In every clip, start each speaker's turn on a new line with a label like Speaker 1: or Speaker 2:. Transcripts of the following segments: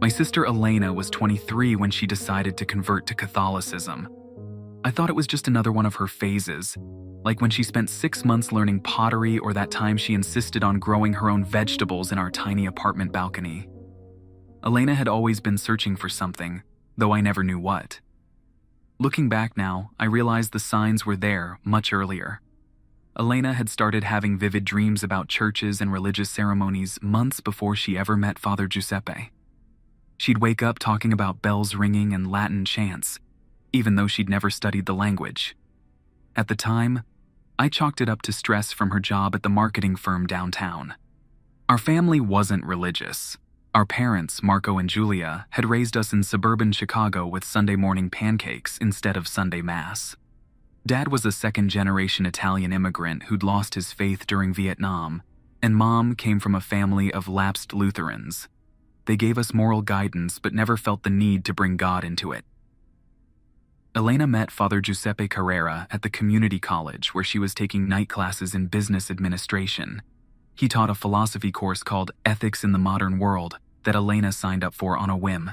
Speaker 1: My sister Elena was 23 when she decided to convert to Catholicism. I thought it was just another one of her phases, like when she spent 6 months learning pottery or that time she insisted on growing her own vegetables in our tiny apartment balcony. Elena had always been searching for something, though I never knew what. Looking back now, I realized the signs were there much earlier. Elena had started having vivid dreams about churches and religious ceremonies months before she ever met Father Giuseppe. She'd wake up talking about bells ringing and Latin chants, even though she'd never studied the language. At the time, I chalked it up to stress from her job at the marketing firm downtown. Our family wasn't religious. Our parents, Marco and Julia, had raised us in suburban Chicago with Sunday morning pancakes instead of Sunday Mass. Dad was a second-generation Italian immigrant who'd lost his faith during Vietnam, and Mom came from a family of lapsed Lutherans. They gave us moral guidance but never felt the need to bring God into it. Elena met Father Giuseppe Carrera at the community college where she was taking night classes in business administration. He taught a philosophy course called Ethics in the Modern World that Elena signed up for on a whim.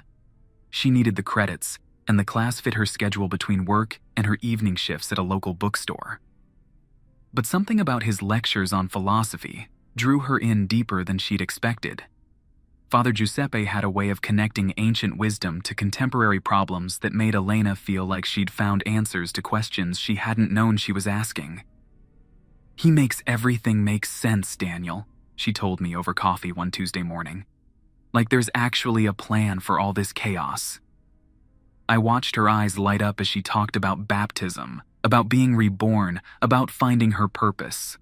Speaker 1: She needed the credits, and the class fit her schedule between work and her evening shifts at a local bookstore. But something about his lectures on philosophy drew her in deeper than she'd expected. Father Giuseppe had a way of connecting ancient wisdom to contemporary problems that made Elena feel like she'd found answers to questions she hadn't known she was asking. "He makes everything make sense, Daniel," she told me over coffee one Tuesday morning. "Like there's actually a plan for all this chaos." I watched her eyes light up as she talked about baptism, about being reborn, about finding her purpose.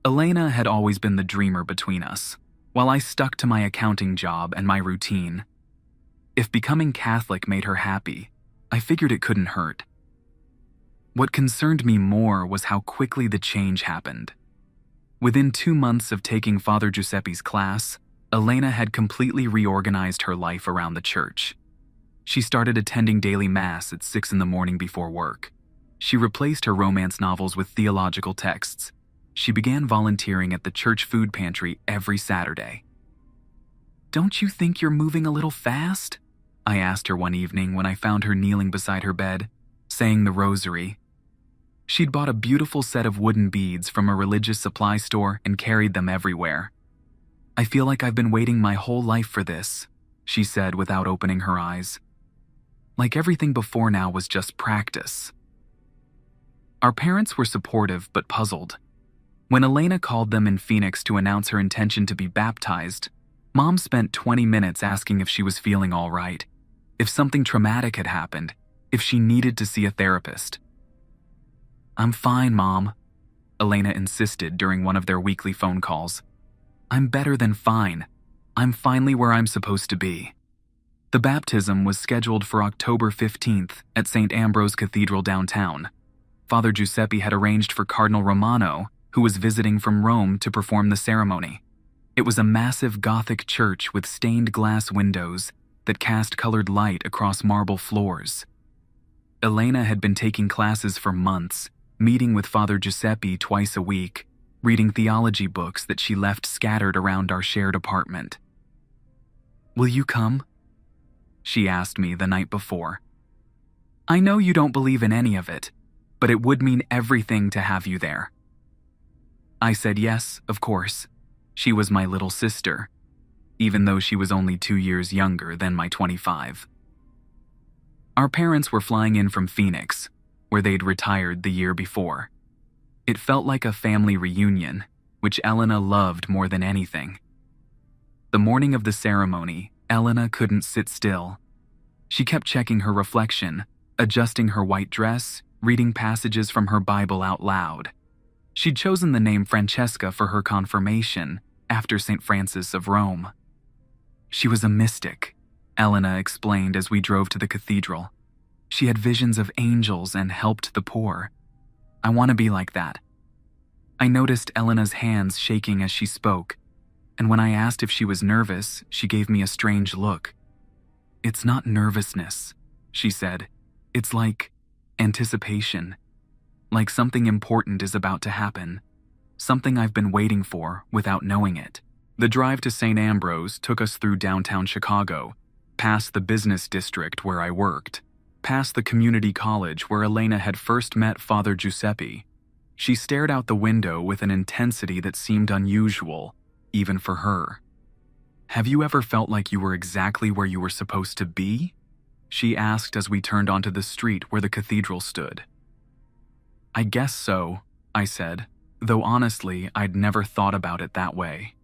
Speaker 1: Elena had always been the dreamer between us, while I stuck to my accounting job and my routine. If becoming Catholic made her happy, I figured it couldn't hurt. What concerned me more was how quickly the change happened. Within 2 months of taking Father Giuseppe's class, Elena had completely reorganized her life around the church. She started attending daily Mass at 6 in the morning before work. She replaced her romance novels with theological texts. She began volunteering at the church food pantry every Saturday. "Don't you think you're moving a little fast?" I asked her one evening when I found her kneeling beside her bed, saying the rosary. She'd bought a beautiful set of wooden beads from a religious supply store and carried them everywhere. "I feel like I've been waiting my whole life for this," she said without opening her eyes. Like everything before now was just practice. Our parents were supportive but puzzled. When Elena called them in Phoenix to announce her intention to be baptized, Mom spent 20 minutes asking if she was feeling all right, if something traumatic had happened, if she needed to see a therapist. "I'm fine, Mom," Elena insisted during one of their weekly phone calls. "I'm better than fine. I'm finally where I'm supposed to be." The baptism was scheduled for October 15th at St. Ambrose Cathedral downtown. Father Giuseppe had arranged for Cardinal Romano, who was visiting from Rome, to perform the ceremony. It was a massive Gothic church with stained glass windows that cast colored light across marble floors. Elena had been taking classes for months, meeting with Father Giuseppe twice a week, reading theology books that she left scattered around our shared apartment. "Will you come?" she asked me the night before. "I know you don't believe in any of it, but it would mean everything to have you there." I said yes, of course. She was my little sister, even though she was only 2 years younger than my 25. Our parents were flying in from Phoenix, where they'd retired the year before. It felt like a family reunion, which Elena loved more than anything. The morning of the ceremony, Elena couldn't sit still. She kept checking her reflection, adjusting her white dress, reading passages from her Bible out loud. She'd chosen the name Francesca for her confirmation after St. Francis of Rome. She was a mystic, Elena explained as we drove to the cathedral. She had visions of angels and helped the poor. I want to be like that. I noticed Elena's hands shaking as she spoke, and when I asked if she was nervous, she gave me a strange look. "It's not nervousness," she said. "It's like anticipation. Like something important is about to happen. Something I've been waiting for without knowing it." The drive to St. Ambrose took us through downtown Chicago, past the business district where I worked, past the community college where Elena had first met Father Giuseppe. She stared out the window with an intensity that seemed unusual, even for her. "Have you ever felt like you were exactly where you were supposed to be?" she asked as we turned onto the street where the cathedral stood. "I guess so," I said, though honestly, I'd never thought about it that way.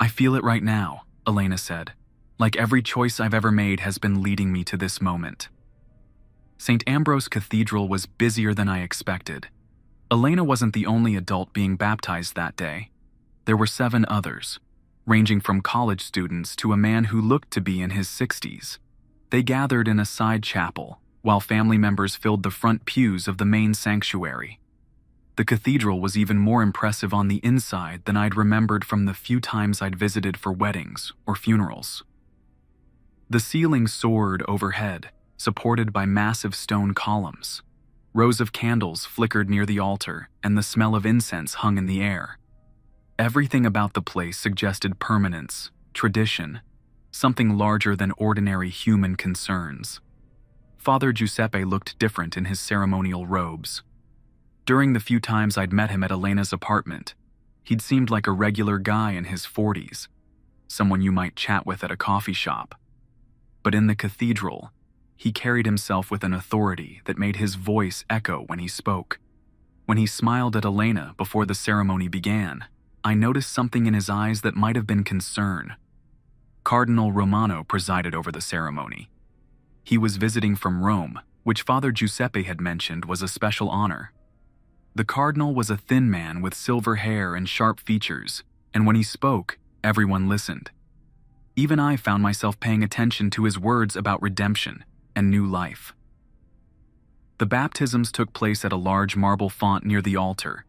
Speaker 1: "I feel it right now," Elena said, "like every choice I've ever made has been leading me to this moment." St. Ambrose Cathedral was busier than I expected. Elena wasn't the only adult being baptized that day. There were 7 others, ranging from college students to a man who looked to be in his 60s. They gathered in a side chapel, while family members filled the front pews of the main sanctuary. The cathedral was even more impressive on the inside than I'd remembered from the few times I'd visited for weddings or funerals. The ceiling soared overhead, supported by massive stone columns. Rows of candles flickered near the altar, and the smell of incense hung in the air. Everything about the place suggested permanence, tradition, something larger than ordinary human concerns. Father Giuseppe looked different in his ceremonial robes. During the few times I'd met him at Elena's apartment, he'd seemed like a regular guy in his 40s, someone you might chat with at a coffee shop. But in the cathedral, he carried himself with an authority that made his voice echo when he spoke. When he smiled at Elena before the ceremony began, I noticed something in his eyes that might have been concern. Cardinal Romano presided over the ceremony. He was visiting from Rome, which Father Giuseppe had mentioned was a special honor. The cardinal was a thin man with silver hair and sharp features, and when he spoke, everyone listened. Even I found myself paying attention to his words about redemption and new life. The baptisms took place at a large marble font near the altar.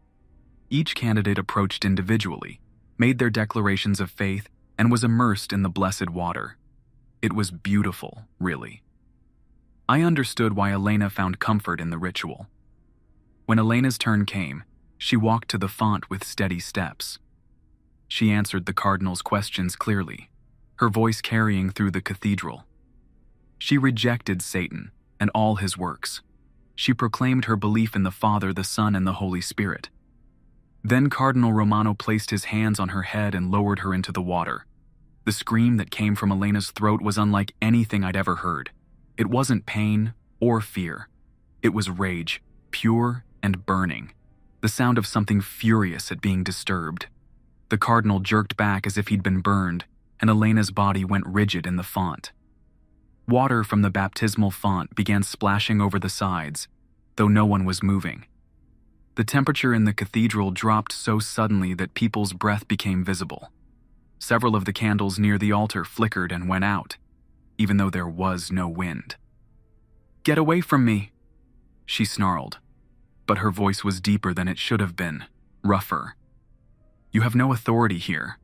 Speaker 1: Each candidate approached individually, made their declarations of faith, and was immersed in the blessed water. It was beautiful, really. I understood why Elena found comfort in the ritual. When Elena's turn came, she walked to the font with steady steps. She answered the cardinal's questions clearly, her voice carrying through the cathedral. She rejected Satan and all his works. She proclaimed her belief in the Father, the Son, and the Holy Spirit. Then Cardinal Romano placed his hands on her head and lowered her into the water. The scream that came from Elena's throat was unlike anything I'd ever heard. It wasn't pain or fear. It was rage, pure and burning, the sound of something furious at being disturbed. The cardinal jerked back as if he'd been burned, and Elena's body went rigid in the font. Water from the baptismal font began splashing over the sides, though no one was moving. The temperature in the cathedral dropped so suddenly that people's breath became visible. Several of the candles near the altar flickered and went out, even though there was no wind. "Get away from me," she snarled, but her voice was deeper than it should have been, rougher. "You have no authority here."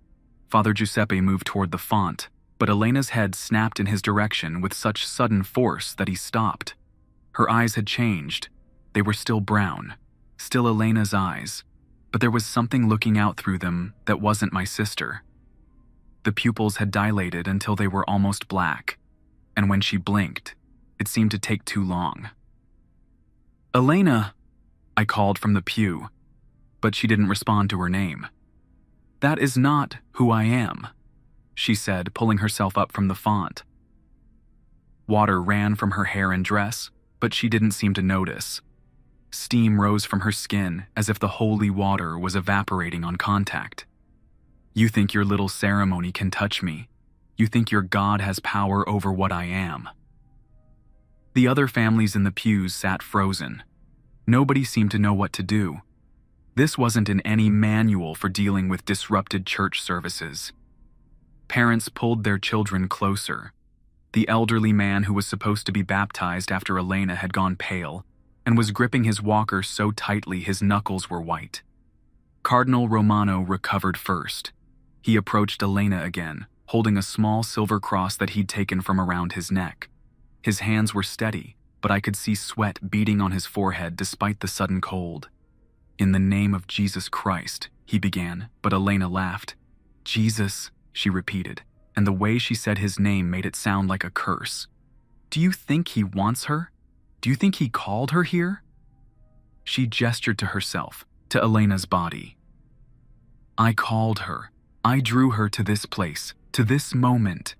Speaker 1: Father Giuseppe moved toward the font, but Elena's head snapped in his direction with such sudden force that he stopped. Her eyes had changed. They were still brown, still Elena's eyes, but there was something looking out through them that wasn't my sister. The pupils had dilated until they were almost black, and when she blinked, it seemed to take too long. "Elena," I called from the pew, but she didn't respond to her name. "That is not who I am," she said, pulling herself up from the font. Water ran from her hair and dress, but she didn't seem to notice. Steam rose from her skin as if the holy water was evaporating on contact. "You think your little ceremony can touch me. You think your God has power over what I am." The other families in the pews sat frozen. Nobody seemed to know what to do. This wasn't in any manual for dealing with disrupted church services. Parents pulled their children closer. The elderly man who was supposed to be baptized after Elena had gone pale and was gripping his walker so tightly his knuckles were white. Cardinal Romano recovered first. He approached Elena again, holding a small silver cross that he'd taken from around his neck. His hands were steady, but I could see sweat beading on his forehead despite the sudden cold. "In the name of Jesus Christ," he began, but Elena laughed. Jesus, she repeated, and the way she said his name made it sound like a curse. Do you think he wants her? Do you think he called her here? She gestured to herself, to Elena's body. I called her. I drew her to this place, to this moment.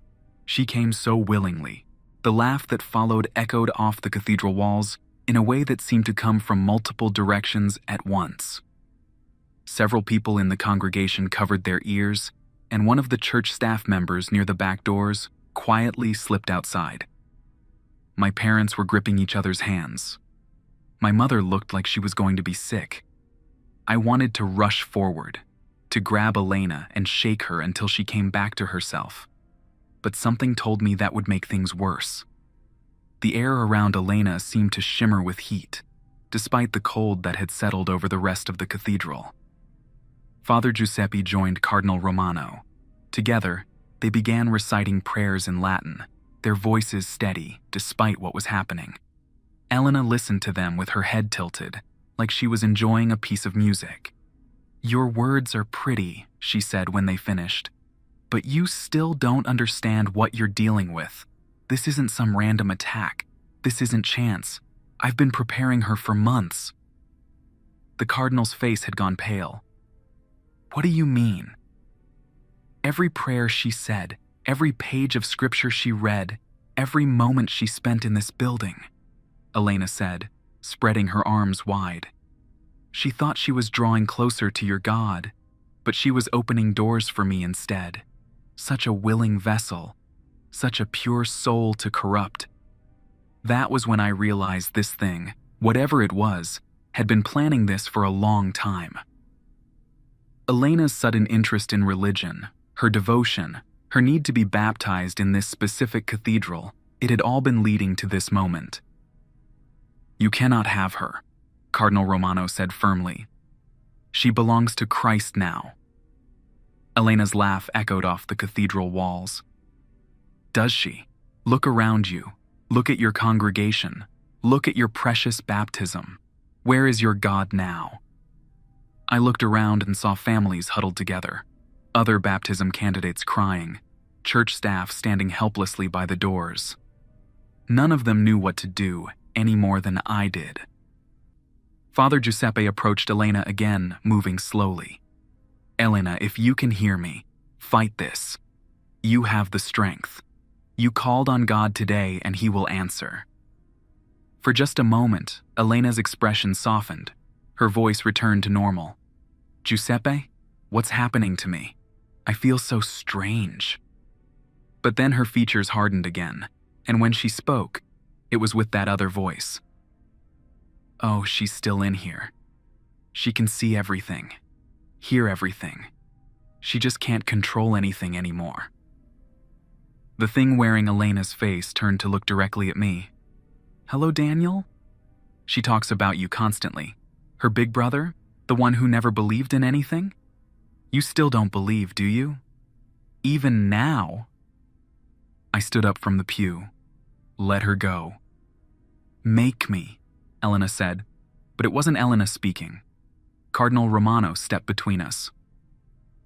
Speaker 1: She came so willingly. The laugh that followed echoed off the cathedral walls in a way that seemed to come from multiple directions at once. Several people in the congregation covered their ears, and one of the church staff members near the back doors quietly slipped outside. My parents were gripping each other's hands. My mother looked like she was going to be sick. I wanted to rush forward, to grab Elena and shake her until she came back to herself. But something told me that would make things worse. The air around Elena seemed to shimmer with heat, despite the cold that had settled over the rest of the cathedral. Father Giuseppe joined Cardinal Romano. Together, they began reciting prayers in Latin, their voices steady despite what was happening. Elena listened to them with her head tilted, like she was enjoying a piece of music. "Your words are pretty," she said when they finished, "but you still don't understand what you're dealing with. This isn't some random attack. This isn't chance. I've been preparing her for months." The cardinal's face had gone pale. "What do you mean?" "Every prayer she said, every page of scripture she read, every moment she spent in this building," Elena said, spreading her arms wide. "She thought she was drawing closer to your God, but she was opening doors for me instead. Such a willing vessel, such a pure soul to corrupt." That was when I realized this thing, whatever it was, had been planning this for a long time. Elena's sudden interest in religion, her devotion, her need to be baptized in this specific cathedral, it had all been leading to this moment. "You cannot have her," Cardinal Romano said firmly. "She belongs to Christ now." Elena's laugh echoed off the cathedral walls. "Does she? Look around you. Look at your congregation. Look at your precious baptism. Where is your God now?" I looked around and saw families huddled together, other baptism candidates crying, church staff standing helplessly by the doors. None of them knew what to do any more than I did. Father Giuseppe approached Elena again, moving slowly. "Elena, if you can hear me, fight this. You have the strength. You called on God today and He will answer." For just a moment, Elena's expression softened. Her voice returned to normal. "Giuseppe, what's happening to me? I feel so strange." But then her features hardened again, and when she spoke, it was with that other voice. "Oh, she's still in here. She can see everything, hear everything. She just can't control anything anymore." The thing wearing Elena's face turned to look directly at me. "Hello, Daniel? She talks about you constantly. Her big brother, the one who never believed in anything? You still don't believe, do you? Even now?" I stood up from the pew. "Let her go." "Make me," Elena said, but it wasn't Elena speaking. Cardinal Romano stepped between us.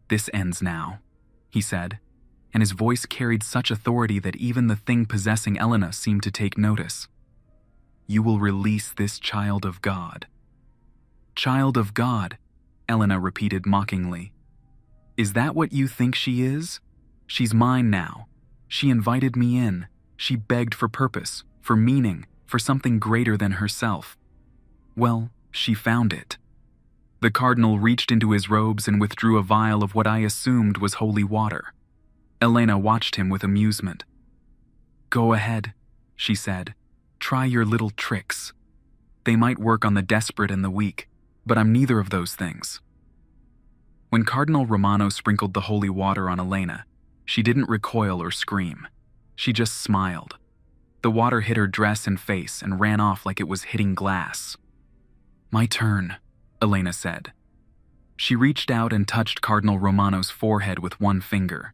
Speaker 1: "This ends now," he said, and his voice carried such authority that even the thing possessing Elena seemed to take notice. "You will release this child of God." "Child of God," Elena repeated mockingly. "Is that what you think she is? She's mine now. She invited me in. She begged for purpose, for meaning, for something greater than herself. Well, she found it." The cardinal reached into his robes and withdrew a vial of what I assumed was holy water. Elena watched him with amusement. "Go ahead," she said. "Try your little tricks. They might work on the desperate and the weak, but I'm neither of those things." When Cardinal Romano sprinkled the holy water on Elena, she didn't recoil or scream. She just smiled. The water hit her dress and face and ran off like it was hitting glass. "My turn," Elena said. She reached out and touched Cardinal Romano's forehead with one finger.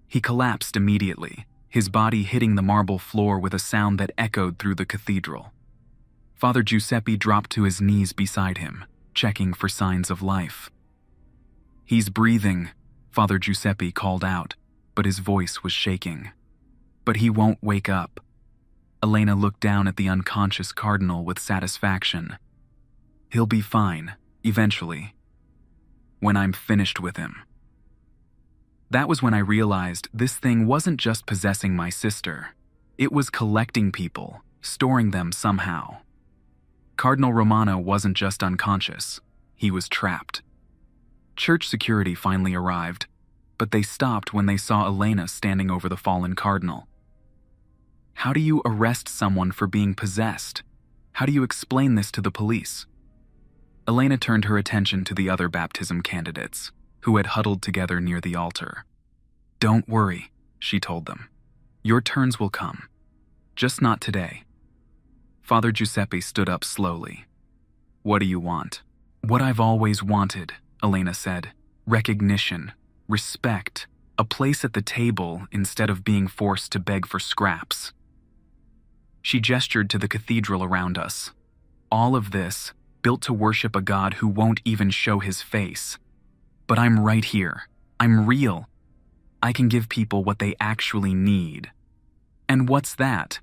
Speaker 1: He collapsed immediately, his body hitting the marble floor with a sound that echoed through the cathedral. Father Giuseppe dropped to his knees beside him, checking for signs of life. "He's breathing," Father Giuseppe called out, but his voice was shaking. But he won't wake up. Elena looked down at the unconscious cardinal with satisfaction. He'll be fine, eventually. When I'm finished with him. That was when I realized this thing wasn't just possessing my sister. It was collecting people, storing them somehow. Cardinal Romano wasn't just unconscious. He was trapped. Church security finally arrived, but they stopped when they saw Elena standing over the fallen cardinal. How do you arrest someone for being possessed? How do you explain this to the police? Elena turned her attention to the other baptism candidates, who had huddled together near the altar. Don't worry, she told them. Your turns will come. Just not today. Father Giuseppe stood up slowly. What do you want? What I've always wanted, Elena said. Recognition, respect, a place at the table instead of being forced to beg for scraps. She gestured to the cathedral around us. All of this, built to worship a God who won't even show his face. But I'm right here. I'm real. I can give people what they actually need. And what's that?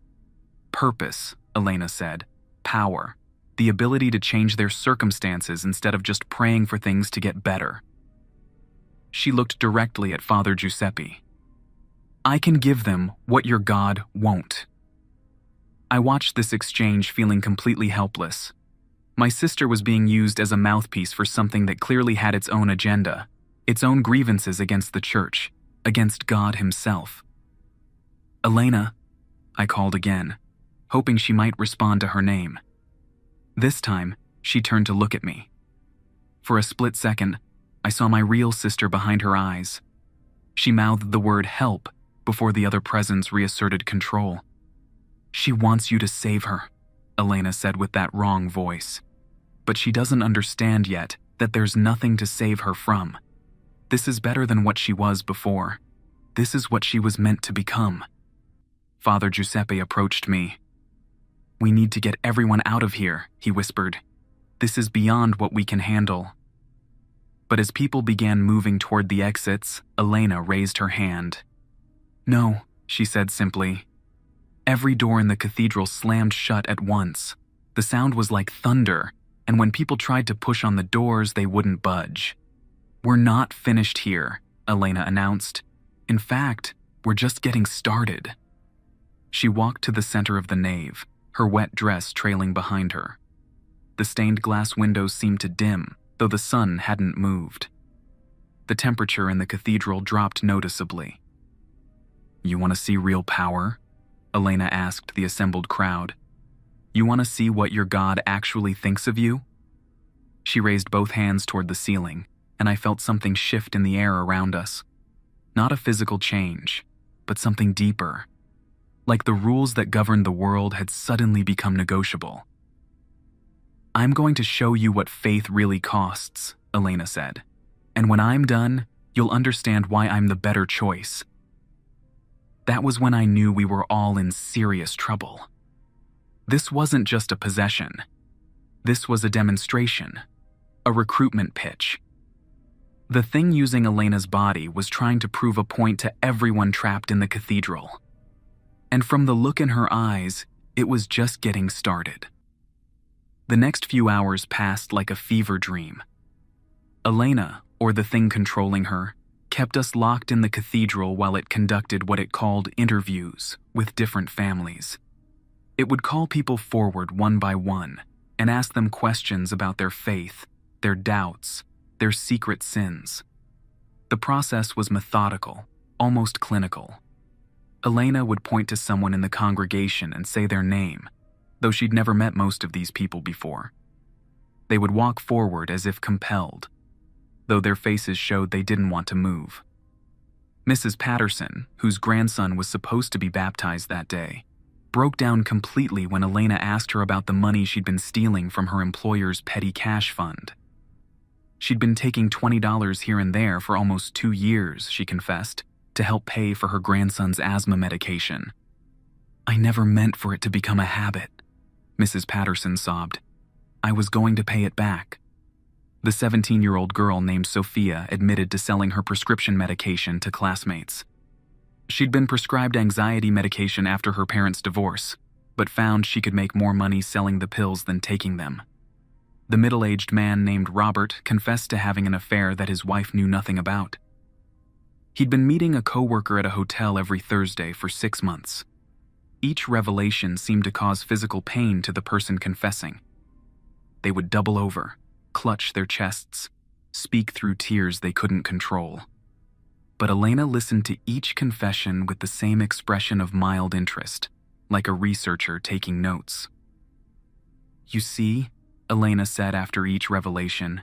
Speaker 1: Purpose, Elena said. Power. The ability to change their circumstances instead of just praying for things to get better. She looked directly at Father Giuseppe. I can give them what your God won't. I watched this exchange feeling completely helpless. My sister was being used as a mouthpiece for something that clearly had its own agenda, its own grievances against the church, against God himself. Elena, I called again, hoping she might respond to her name. This time, she turned to look at me. For a split second, I saw my real sister behind her eyes. She mouthed the word help before the other presence reasserted control. She wants you to save her, Elena said with that wrong voice. But she doesn't understand yet that there's nothing to save her from. This is better than what she was before. This is what she was meant to become. Father Giuseppe approached me. We need to get everyone out of here, he whispered. This is beyond what we can handle. But as people began moving toward the exits, Elena raised her hand. No, she said simply. Every door in the cathedral slammed shut at once. The sound was like thunder, and when people tried to push on the doors, they wouldn't budge. We're not finished here, Elena announced. In fact, we're just getting started. She walked to the center of the nave, her wet dress trailing behind her. The stained glass windows seemed to dim, though the sun hadn't moved. The temperature in the cathedral dropped noticeably. You want to see real power? Elena asked the assembled crowd. You want to see what your God actually thinks of you? She raised both hands toward the ceiling, and I felt something shift in the air around us. Not a physical change, but something deeper. Like the rules that governed the world had suddenly become negotiable. I'm going to show you what faith really costs, Elena said. And when I'm done, you'll understand why I'm the better choice. That was when I knew we were all in serious trouble. This wasn't just a possession. This was a demonstration, a recruitment pitch. The thing using Elena's body was trying to prove a point to everyone trapped in the cathedral. And from the look in her eyes, it was just getting started. The next few hours passed like a fever dream. Elena, or the thing controlling her, kept us locked in the cathedral while it conducted what it called interviews with different families. It would call people forward one by one and ask them questions about their faith, their doubts, their secret sins. The process was methodical, almost clinical. Elena would point to someone in the congregation and say their name, though she'd never met most of these people before. They would walk forward as if compelled, though their faces showed they didn't want to move. Mrs. Patterson, whose grandson was supposed to be baptized that day, broke down completely when Elena asked her about the money she'd been stealing from her employer's petty cash fund. She'd been taking $20 here and there for almost 2 years, she confessed, to help pay for her grandson's asthma medication. I never meant for it to become a habit, Mrs. Patterson sobbed. I was going to pay it back. The 17-year-old girl named Sophia admitted to selling her prescription medication to classmates. She'd been prescribed anxiety medication after her parents' divorce, but found she could make more money selling the pills than taking them. The middle-aged man named Robert confessed to having an affair that his wife knew nothing about. He'd been meeting a coworker at a hotel every Thursday for 6 months. Each revelation seemed to cause physical pain to the person confessing. They would double over, clutch their chests, speak through tears they couldn't control. But Elena listened to each confession with the same expression of mild interest, like a researcher taking notes. "You see," Elena said after each revelation,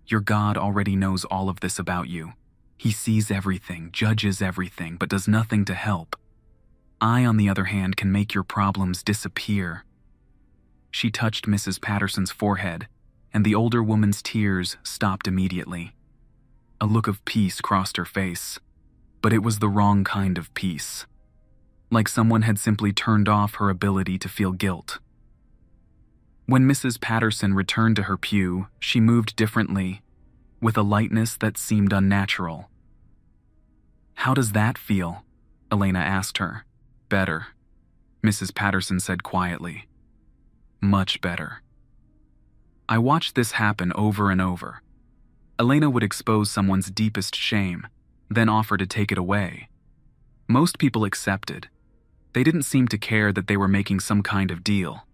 Speaker 1: "your God already knows all of this about you. He sees everything, judges everything, but does nothing to help. I, on the other hand, can make your problems disappear." She touched Mrs. Patterson's forehead, and the older woman's tears stopped immediately. A look of peace crossed her face, but it was the wrong kind of peace. Like someone had simply turned off her ability to feel guilt. When Mrs. Patterson returned to her pew, she moved differently, with a lightness that seemed unnatural. "How does that feel?" Elena asked her. "Better," Mrs. Patterson said quietly. "Much better." I watched this happen over and over. Elena would expose someone's deepest shame, then offer to take it away. Most people accepted. They didn't seem to care that they were making some kind of deal.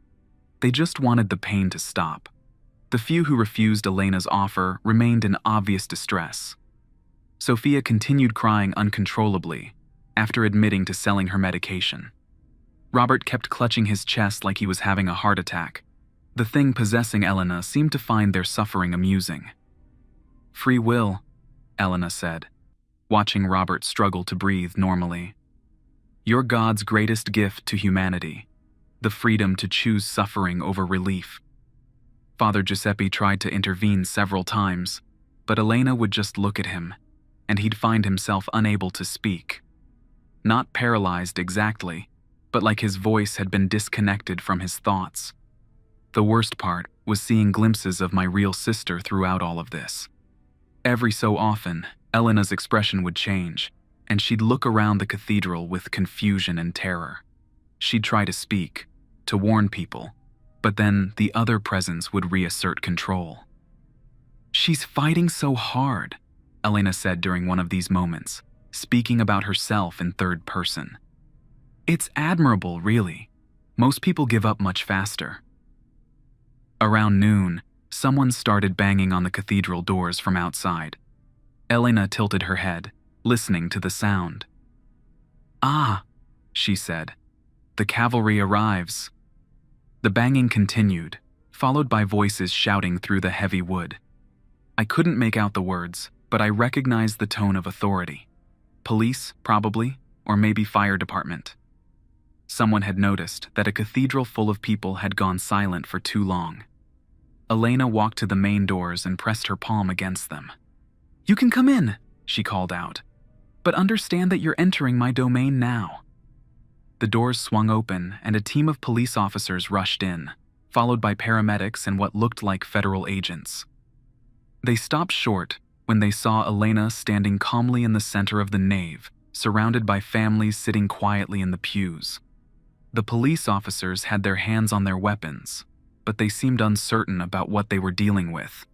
Speaker 1: They just wanted the pain to stop. The few who refused Elena's offer remained in obvious distress. Sophia continued crying uncontrollably after admitting to selling her medication. Robert kept clutching his chest like he was having a heart attack. The thing possessing Elena seemed to find their suffering amusing. "Free will," Elena said, watching Robert struggle to breathe normally. "You're God's greatest gift to humanity, the freedom to choose suffering over relief." Father Giuseppe tried to intervene several times, but Elena would just look at him, and he'd find himself unable to speak. Not paralyzed exactly, but like his voice had been disconnected from his thoughts. The worst part was seeing glimpses of my real sister throughout all of this. Every so often, Elena's expression would change, and she'd look around the cathedral with confusion and terror. She'd try to speak, to warn people, but then the other presence would reassert control. "She's fighting so hard," Elena said during one of these moments, speaking about herself in third person. "It's admirable, really. Most people give up much faster." Around noon, someone started banging on the cathedral doors from outside. Elena tilted her head, listening to the sound. "Ah," she said, "the cavalry arrives." The banging continued, followed by voices shouting through the heavy wood. I couldn't make out the words, but I recognized the tone of authority. Police, probably, or maybe fire department. Someone had noticed that a cathedral full of people had gone silent for too long. Elena walked to the main doors and pressed her palm against them. "You can come in," she called out, "but understand that you're entering my domain now." The doors swung open and a team of police officers rushed in, followed by paramedics and what looked like federal agents. They stopped short when they saw Elena standing calmly in the center of the nave, surrounded by families sitting quietly in the pews. The police officers had their hands on their weapons, but they seemed uncertain about what they were dealing with.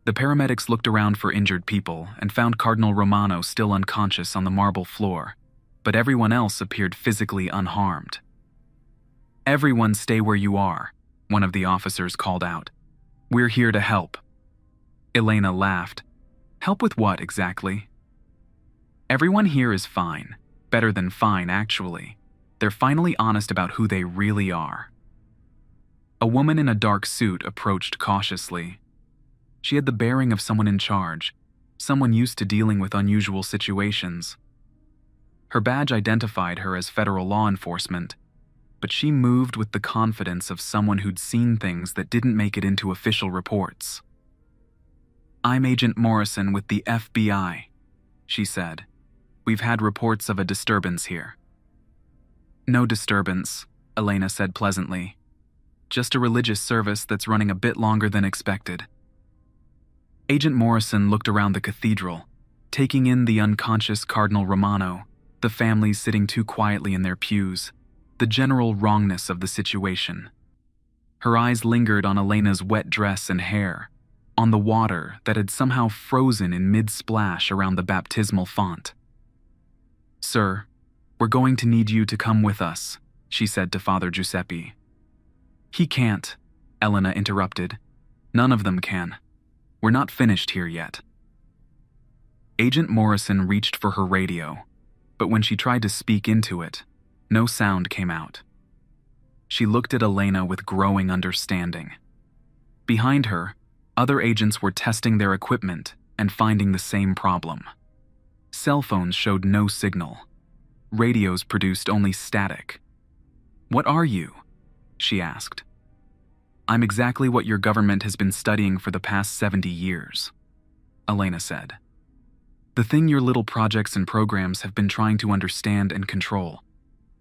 Speaker 1: The paramedics looked around for injured people and found Cardinal Romano still unconscious on the marble floor, but everyone else appeared physically unharmed. "Everyone stay where you are," one of the officers called out. "We're here to help." Elena laughed. "Help with what, exactly?" "Everyone here is fine. Better than fine, actually. They're finally honest about who they really are." A woman in a dark suit approached cautiously. She had the bearing of someone in charge, someone used to dealing with unusual situations. Her badge identified her as federal law enforcement, but she moved with the confidence of someone who'd seen things that didn't make it into official reports. "I'm Agent Morrison with the FBI," she said. "We've had reports of a disturbance here." "No disturbance," Elena said pleasantly. "Just a religious service that's running a bit longer than expected." Agent Morrison looked around the cathedral, taking in the unconscious Cardinal Romano, the families sitting too quietly in their pews, the general wrongness of the situation. Her eyes lingered on Elena's wet dress and hair, on the water that had somehow frozen in mid-splash around the baptismal font. "Sir, we're going to need you to come with us," she said to Father Giuseppe. "He can't," Elena interrupted. "None of them can. We're not finished here yet." Agent Morrison reached for her radio, but when she tried to speak into it, no sound came out. She looked at Elena with growing understanding. Behind her, other agents were testing their equipment and finding the same problem. Cell phones showed no signal. Radios produced only static. "What are you?" she asked. "I'm exactly what your government has been studying for the past 70 years, Elena said. "The thing your little projects and programs have been trying to understand and control.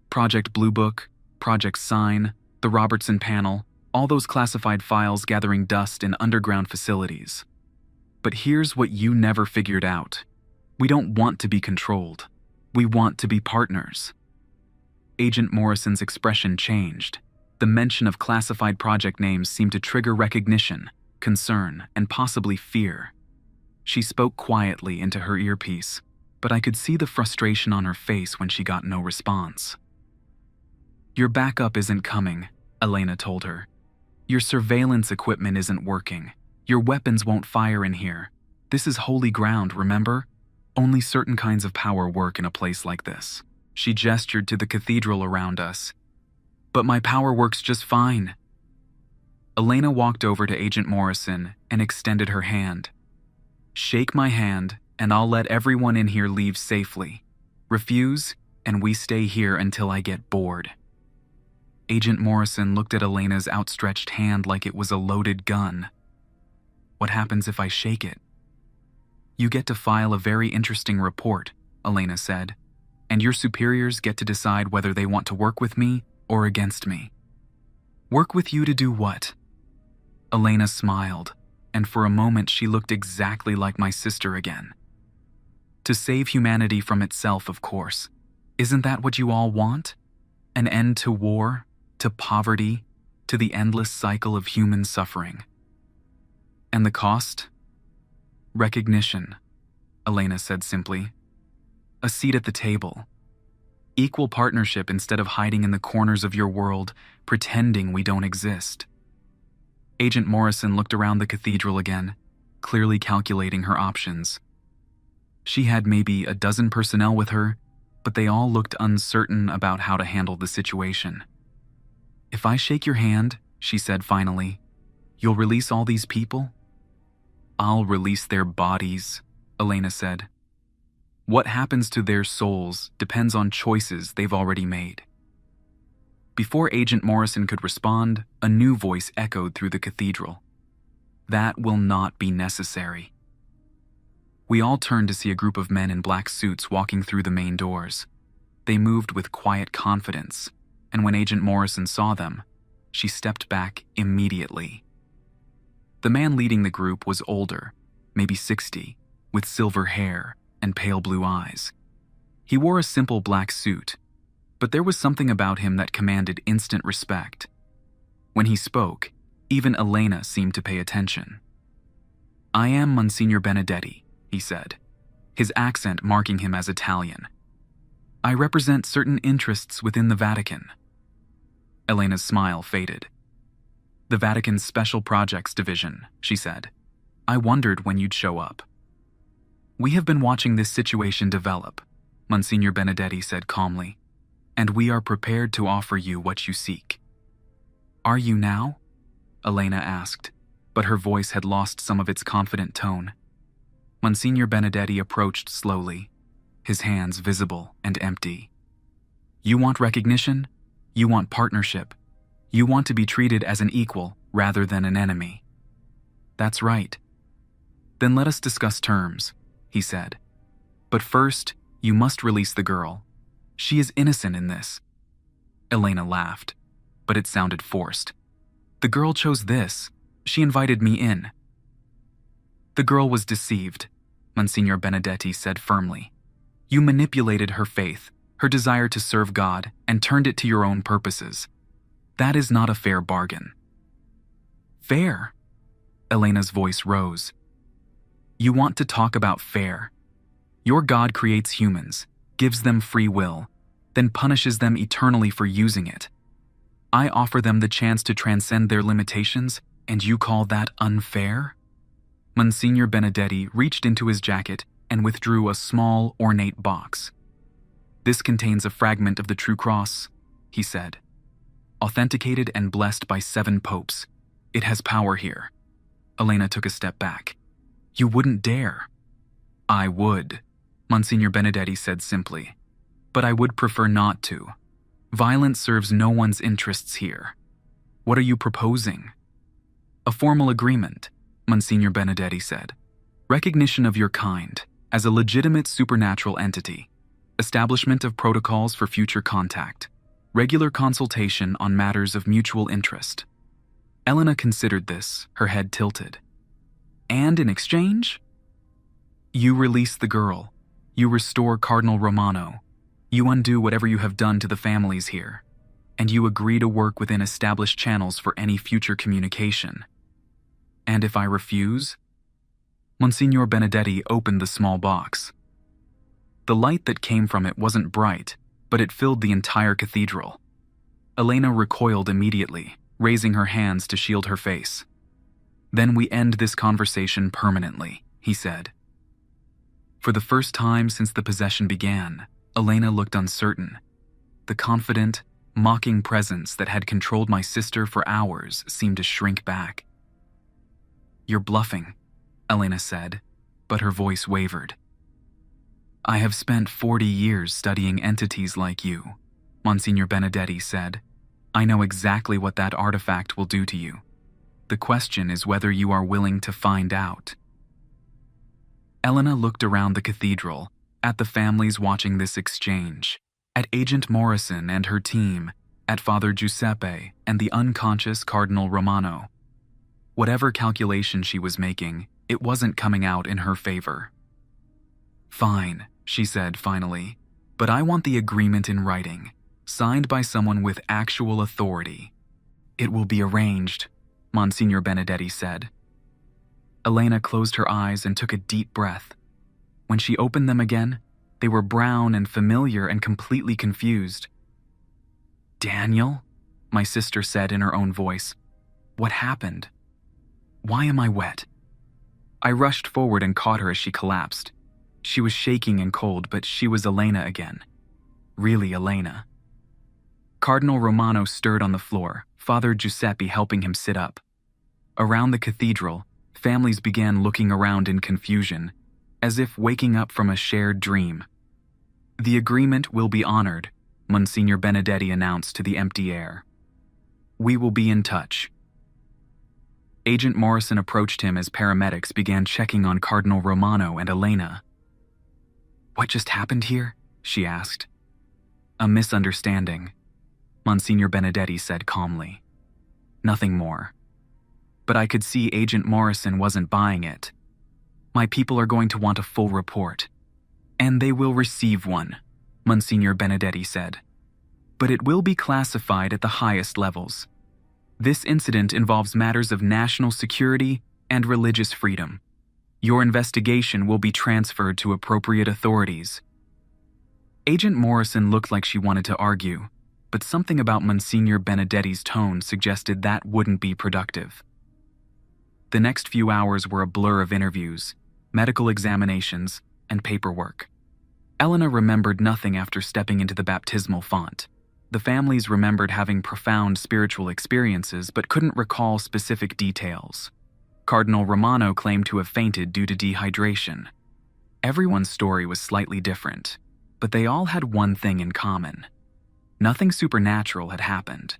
Speaker 1: Project Blue Book, Project Sign, the Robertson Panel, all those classified files gathering dust in underground facilities. But here's what you never figured out. We don't want to be controlled. We want to be partners." Agent Morrison's expression changed. The mention of classified project names seemed to trigger recognition, concern, and possibly fear. She spoke quietly into her earpiece, but I could see the frustration on her face when she got no response. "Your backup isn't coming," Elena told her. "Your surveillance equipment isn't working. Your weapons won't fire in here. This is holy ground, remember? Only certain kinds of power work in a place like this." She gestured to the cathedral around us. "But my power works just fine." Elena walked over to Agent Morrison and extended her hand. "Shake my hand, and I'll let everyone in here leave safely. Refuse, and we stay here until I get bored." Agent Morrison looked at Elena's outstretched hand like it was a loaded gun. "What happens if I shake it?" "You get to file a very interesting report," Elena said, "and your superiors get to decide whether they want to work with me or against me." "Work with you to do what?" Elena smiled, and for a moment she looked exactly like my sister again. "To save humanity from itself, of course. Isn't that what you all want? An end to war, to poverty, to the endless cycle of human suffering. And the cost? Recognition," Elena said simply. "A seat at the table. Equal partnership instead of hiding in the corners of your world, pretending we don't exist." Agent Morrison looked around the cathedral again, clearly calculating her options. She had maybe a dozen personnel with her, but they all looked uncertain about how to handle the situation. "If I shake your hand," she said finally, "you'll release all these people?" "I'll release their bodies," Elena said. "What happens to their souls depends on choices they've already made." Before Agent Morrison could respond, a new voice echoed through the cathedral. "That will not be necessary." We all turned to see a group of men in black suits walking through the main doors. They moved with quiet confidence, and when Agent Morrison saw them, she stepped back immediately. The man leading the group was older, maybe 60, with silver hair and pale blue eyes. He wore a simple black suit, but there was something about him that commanded instant respect. When he spoke, even Elena seemed to pay attention. "I am Monsignor Benedetti," he said, his accent marking him as Italian. "I represent certain interests within the Vatican." Elena's smile faded. "The Vatican's Special Projects Division," she said. "I wondered when you'd show up." "We have been watching this situation develop," Monsignor Benedetti said calmly, "and we are prepared to offer you what you seek." "Are you now?" Elena asked, but her voice had lost some of its confident tone. Monsignor Benedetti approached slowly, his hands visible and empty. "You want recognition? You want partnership? You want to be treated as an equal rather than an enemy?" "That's right." "Then let us discuss terms," he said. "But first, you must release the girl. She is innocent in this." Elena laughed, but it sounded forced. "The girl chose this. She invited me in." The girl was deceived, Monsignor Benedetti said firmly. You manipulated her faith, her desire to serve God, and turned it to your own purposes. That is not a fair bargain. Fair? Elena's voice rose. You want to talk about fair? Your God creates humans, gives them free will, then punishes them eternally for using it. I offer them the chance to transcend their limitations, and you call that unfair? Monsignor Benedetti reached into his jacket and withdrew a small, ornate box. This contains a fragment of the true cross, he said. Authenticated and blessed by 7 popes. It has power here. Elena took a step back. You wouldn't dare. I would, Monsignor Benedetti said simply. But I would prefer not to. Violence serves no one's interests here. What are you proposing? A formal agreement, Monsignor Benedetti said. Recognition of your kind as a legitimate supernatural entity. Establishment of protocols for future contact. Regular consultation on matters of mutual interest. Elena considered this, her head tilted. And in exchange? You release the girl. You restore Cardinal Romano. You undo whatever you have done to the families here. And you agree to work within established channels for any future communication. And if I refuse? Monsignor Benedetti opened the small box. The light that came from it wasn't bright, but it filled the entire cathedral. Elena recoiled immediately, raising her hands to shield her face. Then we end this conversation permanently, he said. For the first time since the possession began, Elena looked uncertain. The confident, mocking presence that had controlled my sister for hours seemed to shrink back. You're bluffing, Elena said, but her voice wavered. I have spent 40 years studying entities like you, Monsignor Benedetti said. I know exactly what that artifact will do to you. The question is whether you are willing to find out. Elena looked around the cathedral, at the families watching this exchange, at Agent Morrison and her team, at Father Giuseppe and the unconscious Cardinal Romano. Whatever calculation she was making, it wasn't coming out in her favor. Fine, she said finally, but I want the agreement in writing, signed by someone with actual authority. It will be arranged, Monsignor Benedetti said. Elena closed her eyes and took a deep breath. When she opened them again, they were brown and familiar and completely confused. Daniel? My sister said in her own voice. What happened? Why am I wet? I rushed forward and caught her as she collapsed. She was shaking and cold, but she was Elena again. Really Elena. Cardinal Romano stirred on the floor, Father Giuseppe helping him sit up. Around the cathedral, families began looking around in confusion, as if waking up from a shared dream. The agreement will be honored, Monsignor Benedetti announced to the empty air. We will be in touch. Agent Morrison approached him as paramedics began checking on Cardinal Romano and Elena. What just happened here? She asked. A misunderstanding, Monsignor Benedetti said calmly. Nothing more. But I could see Agent Morrison wasn't buying it. My people are going to want a full report. And they will receive one, Monsignor Benedetti said. But it will be classified at the highest levels. This incident involves matters of national security and religious freedom. Your investigation will be transferred to appropriate authorities. Agent Morrison looked like she wanted to argue, but something about Monsignor Benedetti's tone suggested that wouldn't be productive. The next few hours were a blur of interviews, medical examinations, and paperwork. Elena remembered nothing after stepping into the baptismal font. The families remembered having profound spiritual experiences but couldn't recall specific details. Cardinal Romano claimed to have fainted due to dehydration. Everyone's story was slightly different, but they all had one thing in common. Nothing supernatural had happened.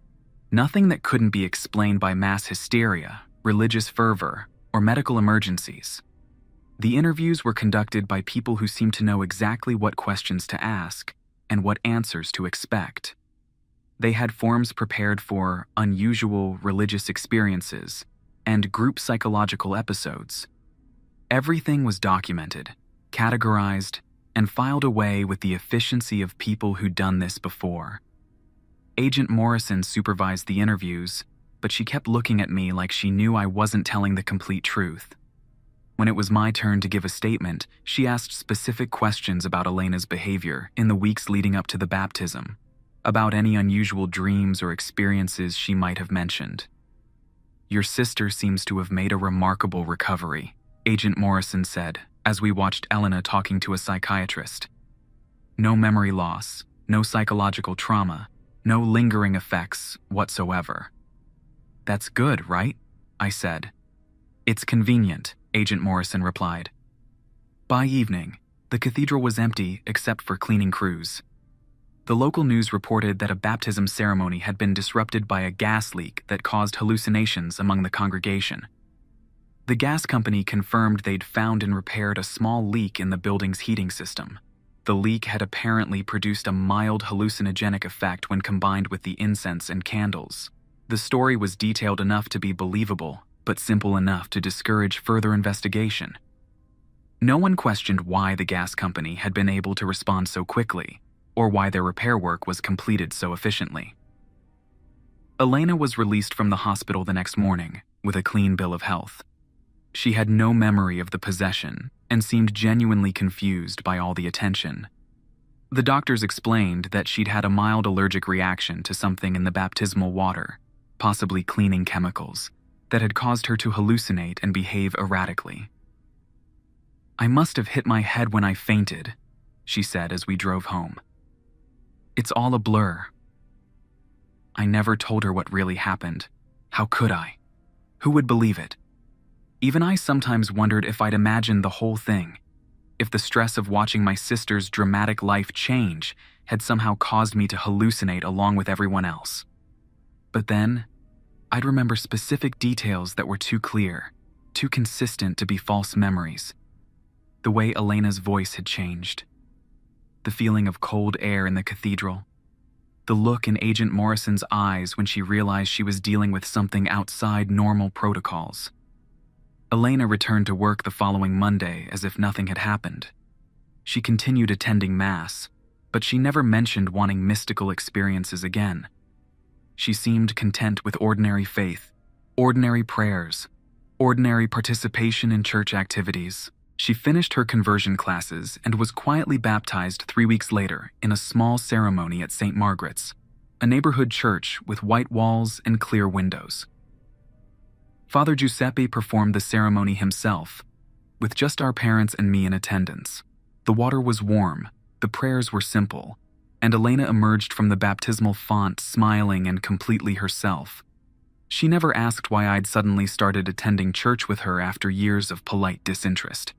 Speaker 1: Nothing that couldn't be explained by mass hysteria, religious fervor, or medical emergencies. The interviews were conducted by people who seemed to know exactly what questions to ask and what answers to expect. They had forms prepared for unusual religious experiences and group psychological episodes. Everything was documented, categorized, and filed away with the efficiency of people who'd done this before. Agent Morrison supervised the interviews, but she kept looking at me like she knew I wasn't telling the complete truth. When it was my turn to give a statement, she asked specific questions about Elena's behavior in the weeks leading up to the baptism, about any unusual dreams or experiences she might have mentioned. "Your sister seems to have made a remarkable recovery," Agent Morrison said as we watched Elena talking to a psychiatrist. "No memory loss, no psychological trauma, no lingering effects whatsoever." "That's good, right?" I said. "It's convenient," Agent Morrison replied. By evening, the cathedral was empty except for cleaning crews. The local news reported that a baptism ceremony had been disrupted by a gas leak that caused hallucinations among the congregation. The gas company confirmed they'd found and repaired a small leak in the building's heating system. The leak had apparently produced a mild hallucinogenic effect when combined with the incense and candles. The story was detailed enough to be believable, but simple enough to discourage further investigation. No one questioned why the gas company had been able to respond so quickly, or why their repair work was completed so efficiently. Elena was released from the hospital the next morning with a clean bill of health. She had no memory of the possession and seemed genuinely confused by all the attention. The doctors explained that she'd had a mild allergic reaction to something in the baptismal water, possibly cleaning chemicals, that had caused her to hallucinate and behave erratically. "I must have hit my head when I fainted," she said as we drove home. "It's all a blur." I never told her what really happened. How could I? Who would believe it? Even I sometimes wondered if I'd imagined the whole thing, if the stress of watching my sister's dramatic life change had somehow caused me to hallucinate along with everyone else. But then, I'd remember specific details that were too clear, too consistent to be false memories. The way Elena's voice had changed. The feeling of cold air in the cathedral. The look in Agent Morrison's eyes when she realized she was dealing with something outside normal protocols. Elena returned to work the following Monday as if nothing had happened. She continued attending Mass, but she never mentioned wanting mystical experiences again. She seemed content with ordinary faith, ordinary prayers, ordinary participation in church activities. She finished her conversion classes and was quietly baptized 3 weeks later in a small ceremony at St. Margaret's, a neighborhood church with white walls and clear windows. Father Giuseppe performed the ceremony himself, with just our parents and me in attendance. The water was warm, the prayers were simple, and Elena emerged from the baptismal font smiling and completely herself. She never asked why I'd suddenly started attending church with her after years of polite disinterest.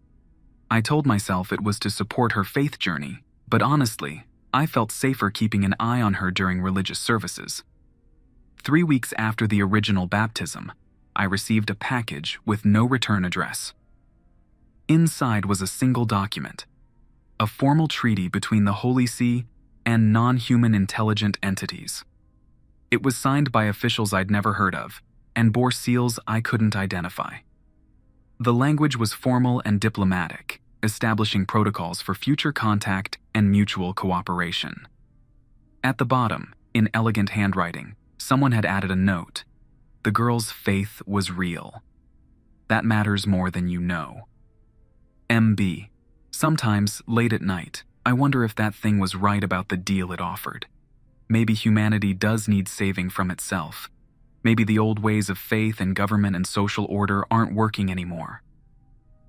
Speaker 1: I told myself it was to support her faith journey, but honestly, I felt safer keeping an eye on her during religious services. 3 weeks after the original baptism, I received a package with no return address. Inside was a single document, a formal treaty between the Holy See and non-human intelligent entities. It was signed by officials I'd never heard of, and bore seals I couldn't identify. The language was formal and diplomatic, establishing protocols for future contact and mutual cooperation. At the bottom, in elegant handwriting, someone had added a note. The girl's faith was real. That matters more than you know. MB. Sometimes, late at night, I wonder if that thing was right about the deal it offered. Maybe humanity does need saving from itself. Maybe the old ways of faith and government and social order aren't working anymore.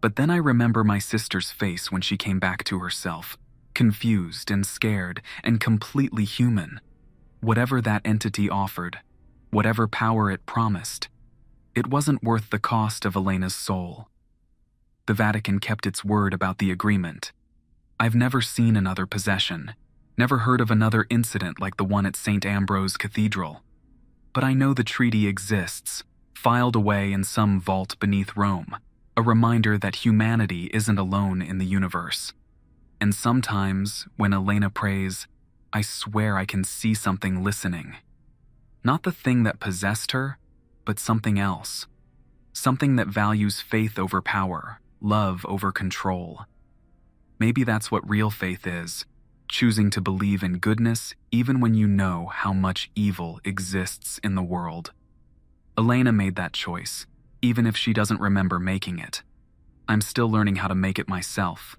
Speaker 1: But then I remember my sister's face when she came back to herself, confused and scared and completely human. Whatever that entity offered, whatever power it promised, it wasn't worth the cost of Elena's soul. The Vatican kept its word about the agreement. I've never seen another possession, never heard of another incident like the one at St. Ambrose Cathedral. But I know the treaty exists, filed away in some vault beneath Rome, a reminder that humanity isn't alone in the universe. And sometimes, when Elena prays, I swear I can see something listening. Not the thing that possessed her, but something else. Something that values faith over power, love over control. Maybe that's what real faith is, choosing to believe in goodness even when you know how much evil exists in the world. Elena made that choice, even if she doesn't remember making it. I'm still learning how to make it myself.